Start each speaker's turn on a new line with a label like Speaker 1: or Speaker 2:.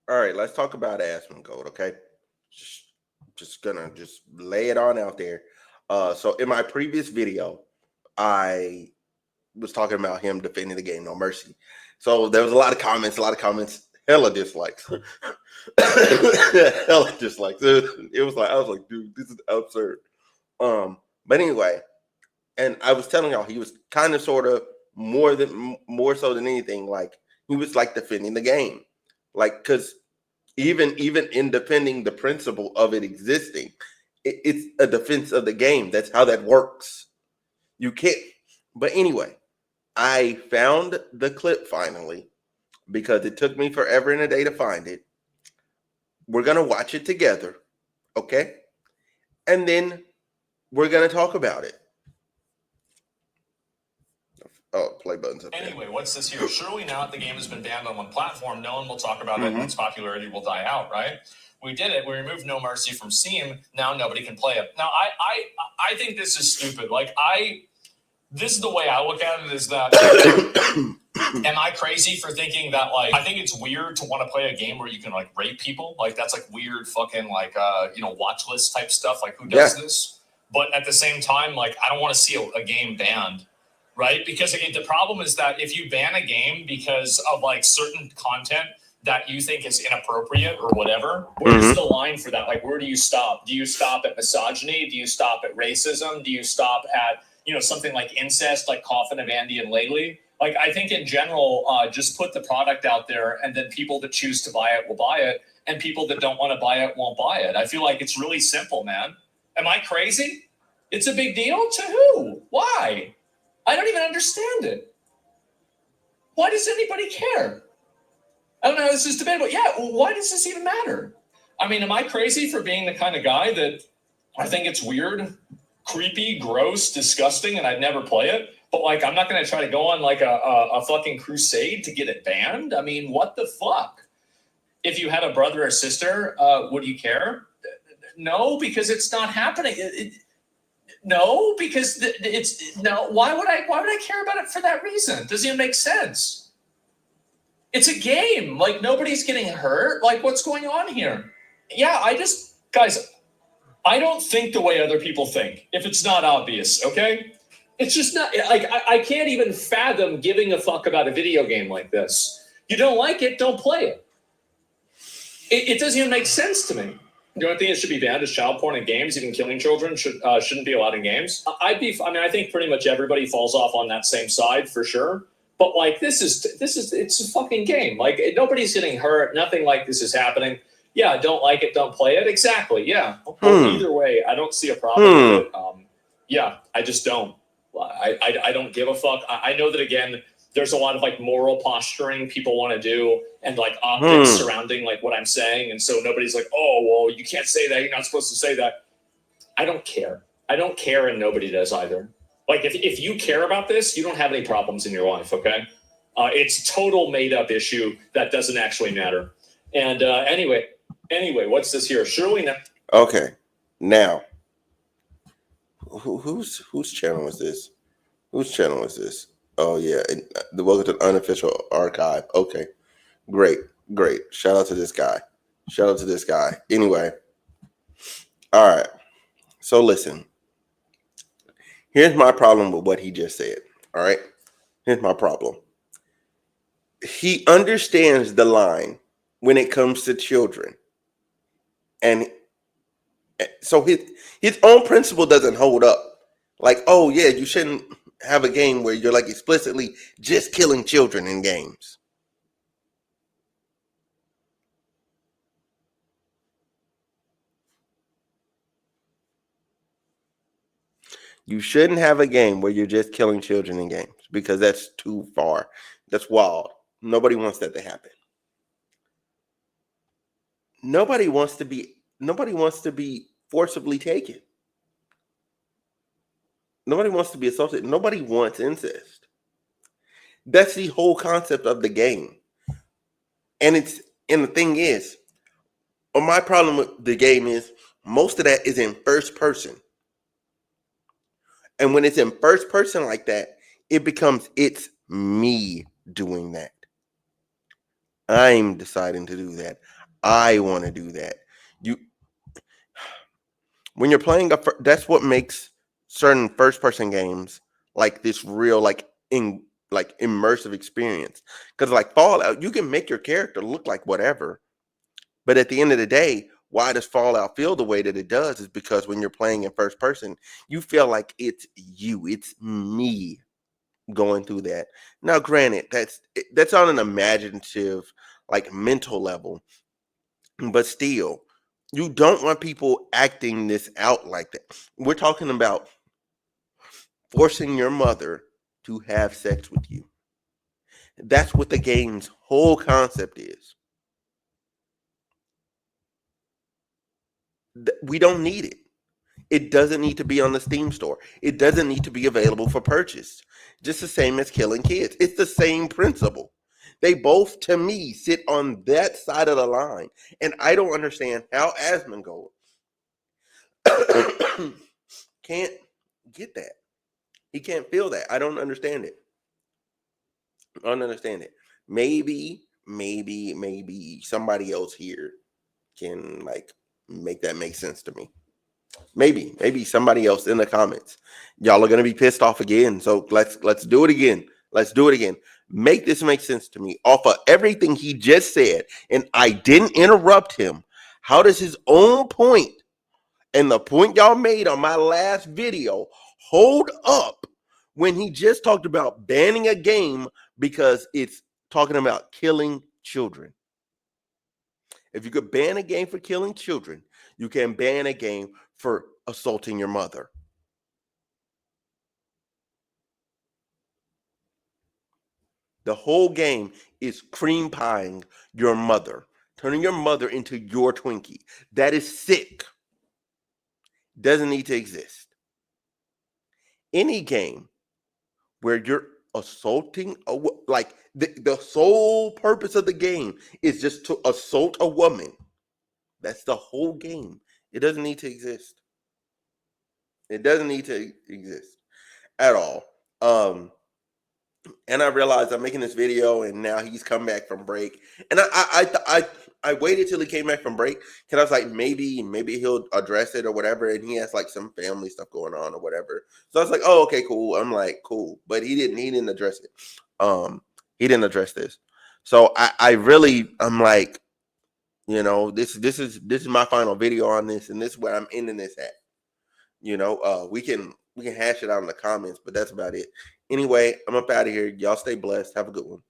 Speaker 1: All right, let's talk about Asmongold, okay? Just, just lay it on out there. So in my previous video, I was talking about him defending the game, no mercy. So there was a lot of comments, hella dislikes, hella dislikes. It was like I was like, dude, this is absurd. But anyway, and I was telling y'all he was kind of sort of more so than anything, like he was like defending the game, like because even in defending the principle of it existing, it's a defense of the game. That's how that works. You can't. But anyway, I found the clip finally because it took me forever and a day to find it. We're gonna watch it together, okay? And then we're gonna talk about it. Oh, play buttons up there.
Speaker 2: Anyway, what's this here? Surely now that the game has been banned on one platform, no one will talk about it and its popularity will die out, right? We did it. We removed No Mercy from Steam. Now nobody can play it. Now, I think this is stupid. This is the way I look at it is that, am I crazy for thinking that, I think it's weird to want to play a game where you can, rape people? That's, weird fucking, watch list type stuff. Who does this? But at the same time, I don't want to see a game banned. Right? Because again, the problem is that if you ban a game because of certain content that you think is inappropriate or whatever, where's the line for that? Where do you stop? Do you stop at misogyny? Do you stop at racism? Do you stop at, something like incest, like Coffin of Andy and Laley? I think in general, just put the product out there and then people that choose to buy it will buy it and people that don't want to buy it won't buy it. I feel like it's really simple, man. Am I crazy? It's a big deal? To who? Why? I don't even understand it. Why does anybody care? I don't know, this is debatable. Yeah, why does this even matter? I mean, am I crazy for being the kind of guy that I think it's weird, creepy, gross, disgusting, and I'd never play it? But I'm not going to try to go on a fucking crusade to get it banned? I mean, what the fuck? If you had a brother or sister, would you care? No, because it's not happening. No, because it's no. Why would I care about it for that reason? It doesn't even make sense. It's a game. Nobody's getting hurt. What's going on here? Yeah, guys, I don't think the way other people think. If it's not obvious, okay? It's just not. I can't even fathom giving a fuck about a video game like this. You don't like it, don't play it. It doesn't even make sense to me. The only thing that should be banned is child porn in games. Even killing children shouldn't be allowed in games. I think pretty much everybody falls off on that same side for sure. But it's a fucking game. Nobody's getting hurt. Nothing like this is happening. Yeah, don't like it, don't play it. Exactly. Yeah. Either way, I don't see a problem with it. Yeah, I just don't. I don't give a fuck. I know that again. There's a lot of moral posturing people want to do and optics surrounding what I'm saying. And so nobody's oh, well, you can't say that. You're not supposed to say that. I don't care. I don't care. And nobody does either. If you care about this, you don't have any problems in your life. Okay. It's total made up issue that doesn't actually matter. And anyway, what's this here? Surely now.
Speaker 1: Okay. Now, whose channel is this? Whose channel is this? Oh yeah, the welcome to the unofficial archive. Okay, great. Shout out to this guy. Anyway, all right. So listen, here's my problem with what he just said. All right, here's my problem. He understands the line when it comes to children, and so his own principle doesn't hold up. Oh yeah, you shouldn't have a game where you're explicitly just killing children in games. You shouldn't have a game where you're just killing children in games because that's too far. That's wild. Nobody wants that to happen. Nobody wants to be forcibly taken. Nobody wants to be assaulted. Nobody wants incest. That's the whole concept of the game. And the thing is, my problem with the game is most of that is in first person. And when it's in first person like that, it becomes it's me doing that. I'm deciding to do that. I want to do that. You when you're playing that's what makes certain first person games like this real like immersive experience. Cuz like Fallout, you can make your character look like whatever, but at the end of the day, why does Fallout feel the way that it does is because when you're playing in first person, you feel like it's you, it's me going through that. Now granted, that's on an imaginative like mental level, but still, you don't want people acting this out like that. We're talking about forcing your mother to have sex with you. That's what the game's whole concept is. We don't need it. It doesn't need to be on the Steam store. It doesn't need to be available for purchase. Just the same as killing kids. It's the same principle. They both, to me, sit on that side of the line. And I don't understand how Asmongold can't get that. He can't feel that. I don't understand it. I don't understand it. Maybe somebody else here can like make that make sense to me. Maybe somebody else in the comments. Y'all are gonna be pissed off again. So let's do it again. Let's do it again. Make this make sense to me. Off of everything he just said, and I didn't interrupt him. How does his own point and the point y'all made on my last video hold up when he just talked about banning a game because it's talking about killing children? If you could ban a game for killing children, you can ban a game for assaulting your mother. The whole game is cream pieing your mother, turning your mother into your Twinkie. That is sick. Doesn't need to exist. Any game where you're assaulting like the sole purpose of the game is just to assault a woman. That's the whole game. It doesn't need to exist. It doesn't need to exist at all. And I realized I'm making this video, and now he's come back from break, and I waited till he came back from break, because I was like, maybe he'll address it or whatever, and he has like some family stuff going on or whatever. So I was like, oh, okay, cool. I'm like, cool, but he didn't address it. He didn't address this, so I really I'm like, this is my final video on this, and this is where I'm ending this at. We can hash it out in the comments, but that's about it. Anyway, I'm up out of here. Y'all stay blessed. Have a good one.